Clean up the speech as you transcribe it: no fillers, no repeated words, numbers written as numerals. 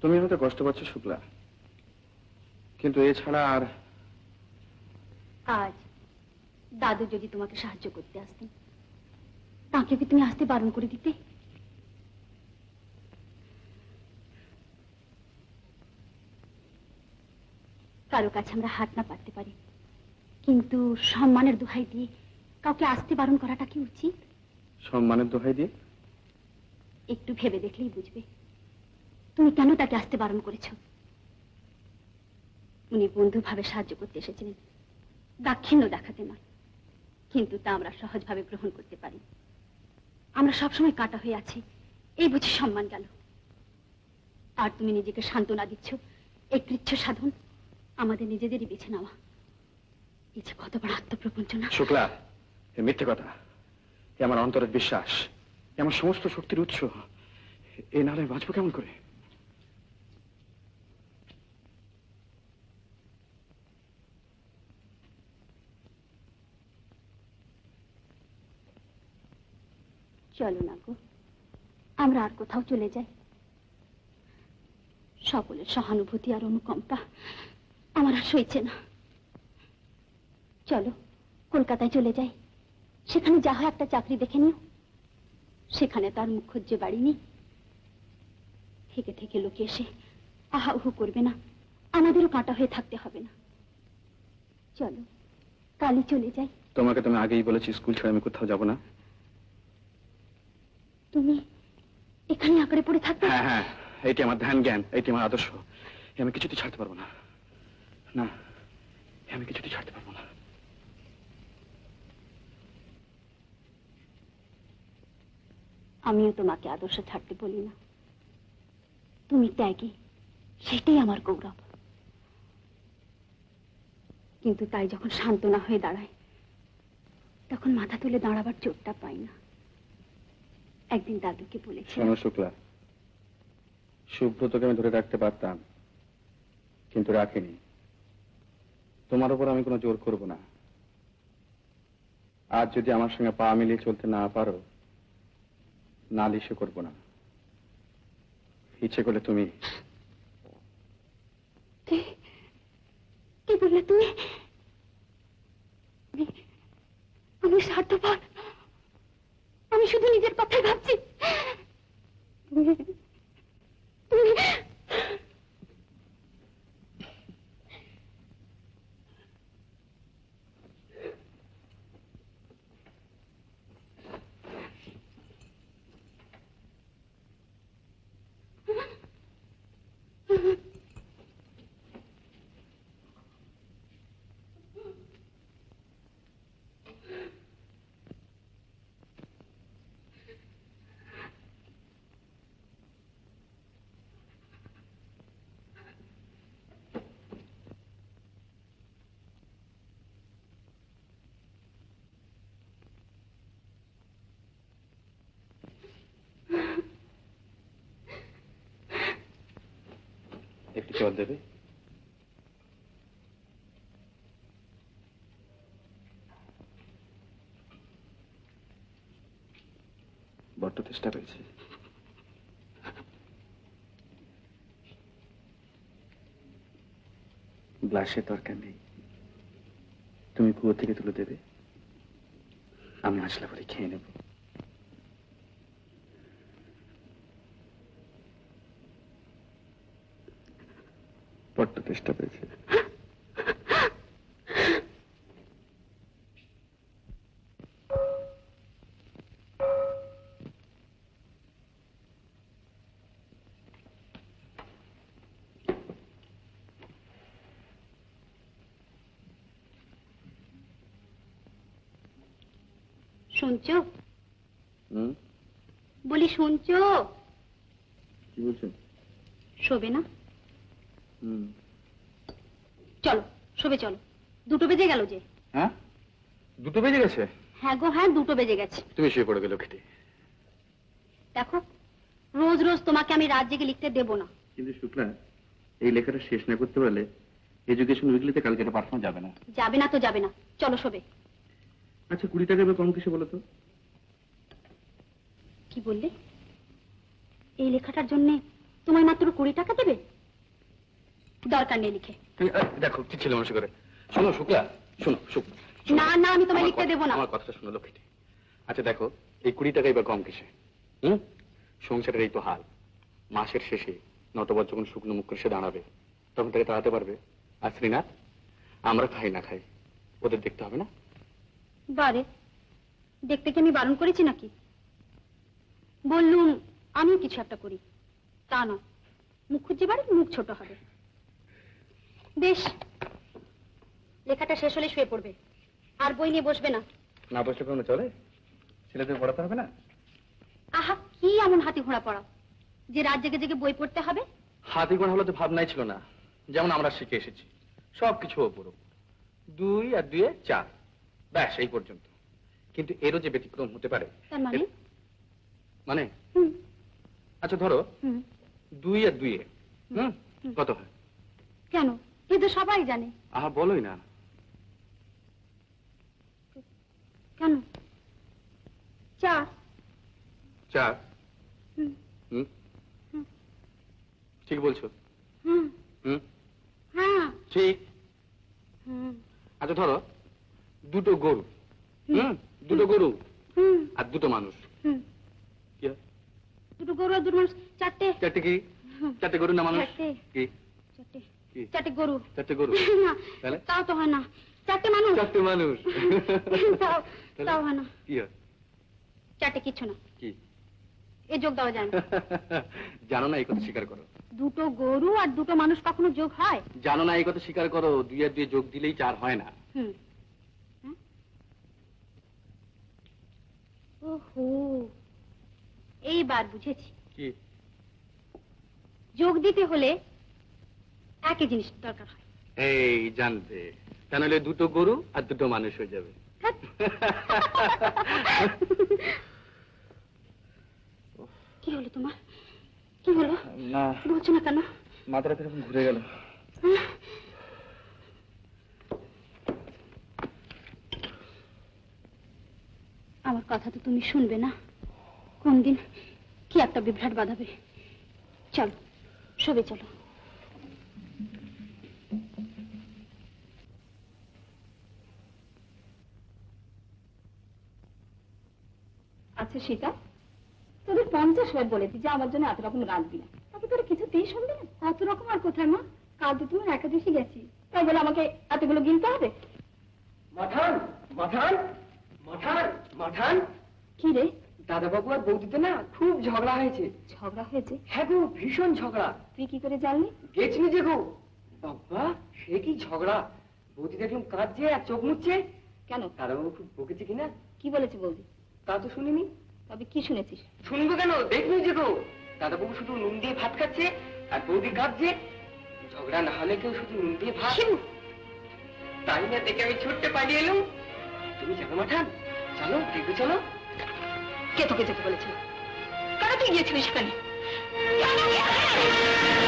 তুমি হয়তো কষ্ট পাচ্ছ শুক্লা, কিন্তু এছাড়া আর। আজ দাদু যদি তোমাকে সাহায্য করতে আসতেন, তাকে কি তুমি আসতে বারণ করে দিতে? কারো কাছে আমরা হাত না পাততে পারি, কিন্তু সম্মানের দোহাই দিয়ে কাউকে আসতে বারণ করাটা কি উচিত? সম্মানের দোহাই দিয়ে? একটু ভেবে দেখলেই বুঝবে তুমি কেন তাকে আসতে বারণ করেছ। উনি বন্ধুভাবে সাহায্য করতে এসেছিলেন, দাক্ষিণ্য দেখাতে নয়। কিন্তু তা আমরা সহজভাবে গ্রহণ করতে পারি। আমরা সবসময় কাটা হয়ে আছি, এই বুঝি সম্মান গেল। আর তুমি নিজেকে সান্ত্বনা দিচ্ছ, এই কৃচ্ছ সাধন আমাদের নিজেদেরই বেছে নেওয়া। এই যে কত বড় আত্মপ্রপঞ্চনা। শুক্লা, এ মিথ্যে কথা। এ আমার অন্তরের বিশ্বাস, এ আমার সমস্ত শক্তির উৎস। এ নালে বাঁচবো কেমন করে? চলো না গো, আমরা আর কোথাও চলে যাই। সকলের সহানুভূতি আর অনুকম্পা আমার আর সইছে না। চলো কলকাতায় চলে যাই, সেখানে যা হয় একটা চাকরি দেখে নিও। সেখানে তার মুখজ্জে বাড়ি নেই, থেকে থেকে লোকে এসে আহা উহু করবে না, আমাদেরও কাঁটা হয়ে থাকতে হবে না। চলো কালই চলে যাই। তোমাকে তুমি আগেই বলেছি স্কুল ছেড়ে আমি কোথাও যাব না। তুমি এখানে আঁকড়ে পড়ে থাকবে? হ্যাঁ হ্যাঁ, এইটি আমার ধ্যান জ্ঞান, এইটি আমার আদর্শ। আমি কিছুতেই ছাড়তে পারবো না। না, আমি কিছুতেই ছাড়তে পারবো না। আমিও তোমাকে আদর্শ ছাড়তে বলি না। তুমি ত্যাগী, সেটাই আমার গৌরব। কিন্তু তাই যখন সান্ত্বনা হয়ে দাঁড়ায়, তখন মাথা তুলে দাঁড়াবার চোটটা পাই না। একদিন দাদুকে বলেছি। শোনো শুক্লা, সুব্রতকে আমি ধরে রাখতে পারতাম, কিন্তু রাখিনি। তোমার উপর আমি কোনো জোর করব না। আজ যদি আমার সঙ্গে পা মিলিয়ে চলতে না পারো, নালিশও করবো না। ইচ্ছে করলে তুমি। কি বললে তুমি? আমি স্বার্থপর, আমি শুধু নিজের কথাই ভাবছি। তুমি একটু জল দেবে? বড্ড চেষ্টা পেয়েছি। গ্লাসের দরকার নেই, তুমি কুয়ো থেকে তুলে দেবে, আমি আসলে পরে খেয়ে নেব। বড্ড চেষ্টা পেয়েছি। শুনছো? বলি শুনছো? কি বলছো? শোবে না? চলো শোবে, চলো। 2টো বেজে গেল যে। হ্যাঁ, 2টো বেজে গেছে? হ্যাঁ গো হ্যাঁ, 2টো বেজে গেছে। তুমি শুয়ে পড়ে গেল খেতে। দেখো, রোজ রোজ তোমাকে আমি রাত জেগে লিখতে দেবো না। কিন্তু শুক্লা, এই লেখাটা শেষ না করতে পারলে এডুকেশন উইকলিতে কালকে এটা পাঠানো যাবে না। যাবে না তো যাবে না, চলো শোবে। আচ্ছা, 20 টাকা কম কিসে বলো তো? কি বললে? এই লেখাটার জন্য তোমায় মাত্র 20 টাকা দেবে? দরকার নেই লিখে। দেখো কি ছেলে মানুষ করে। শোনো শুক্লা, শোনো শুক্লা। না না, আমি তোমায় লিখতে দেবো না। আমার কথাটা শোনো লক্ষ্মীটি। আচ্ছা দেখো, এই 20 টাকাই বা কম কিসে? সংসারের এই তো হাল। মাসের শেষে নটবর যখন শুকনো মুখ করে সে দাঁড়াবে, তখন তাকে তাড়াতে পারবে? আর শ্রীনাথ, আমরা খাই না খাই, ওদের দেখতে হবে না? বারে, দেখতে কি আমি বারণ করেছি নাকি? বললুম আমিও কিছু একটা করি, তা না। মুখ খুঁজে বাড়ি, মুখ ছোট হবে। বেশ, লেখাটা শেষ হলে শুয়ে পড়বে, আর বই নিয়ে বসবে না। না বসলে কোনো চলে? ছেলেদের পড়াতে হবে না? আহা, কি এমন হাতি ঘোড়া পড়াও যে রাত জেগে জেগে বই পড়তে হবে? হাতি গোনা হলে তো ভাবনাই ছিল না, যেমন আমরা শিখে এসেছি। সবকিছু ওপরও 2 আর 2 4, ব্যাস এই পর্যন্ত। কিন্তু এরও যে ব্যতিক্রম হতে পারে। তার মানে? মানে হুম আচ্ছা ধরো হুম 2 আর 2 কত হয়? কেন, এ তো সবাই জানে। আহা বলোই না। কেন? 4। 4? হুম হুম হুম ঠিক বলছো। হুম হুম হ্যাঁ ঠিক। হুম আচ্ছা ধরো 2টো গরু, হুম 2টো গরু হুম আর 2টো মানুষ। হুম কি হয়? 2টো গরু আর 2টো মানুষ, 4টে। 4টে কি? 4টে গরু না মানুষ? 4টে। কি? 4টে। কি? 4টে গরু। 4টে গরু? না, তাহলে? তাও তো হয় না। 4টে মানুষ। 4টে মানুষ। তাও তাহলে? তাও হয় না। কি হয়? 4টে কিচ্ছু না, কি? এ যোগ দেওয়া যায় না। জানো না এই কথা স্বীকার করো। 2টো গরু আর 2টো মানুষ কখনো যোগ হয়? জানো না এই কথা স্বীকার করো, 2 আর 2 যোগ দিলেই 4 হয় না। হুম হ্যাঁ? ওহো, এইবার বুঝেছি। কি? যোগ দিতে হলে একই জিনিস দরকার হয়। এই জানতে, তা নাহলে 2টো গরু আর 2টো মানুষ হয়ে যাবে। ধ্যাৎ। কি হলো তোমার? কি হলো? না, বলছো না কেন? মাথাটা কিরকম ঘুরে গেল। হ্যাঁ? আমার কথা তো তুমি শুনবে না। কোন দিন কি একটা বিভ্রাট বাঁধাবে। চলো, শোবে চলো। আচ্ছা সীতা, তোদের 50 বার বলেছি যে আমার জন্য এত রকম রাঁধবি না, তাকে তোরা কিছুতেই শুনবে না। এত রকম আর কোথায় মা, কাল তো তোমার একাদশী গেছি, তাই বলে আমাকে এতগুলো গিনতে হবে? মাঠান মাঠান মাঠান মাঠান, কি রে? দাদাবাবু আর বৌদিতে না খুব ঝগড়া হয়েছে। ঝগড়া হয়েছে? হ্যাঁ গো, ভীষণ ঝগড়া। তুই কি করে জানলি? গেছনি যে গো। বাবা, সে কি ঝগড়া! বৌদি দেখলাম কাঁদছে আর চোখ মুছছে। কেন? দাদাবাবু খুব বকেছে কিনা। কি বলেছে বৌদি? তা তো শুনিনি। তবে কি শুনেছিস? শুনবো কেন, দেখনি যে গো। দাদাবাবু শুধু নুন দিয়ে ভাত খাচ্ছে আর বৌদি কাঁদছে। ঝগড়া না হলে কেউ শুধু নুন দিয়ে ভাত। শিউ! তাই না দেখে আমি ছুটতে পালিয়ে এলাম। তুমি যাবে মাঠান? চলো দেখবে, চলো। কে তোকে যেতে বলেছিল? কেন তুই গিয়েছিলিস সেখানে? কেন গিয়েছিলিস?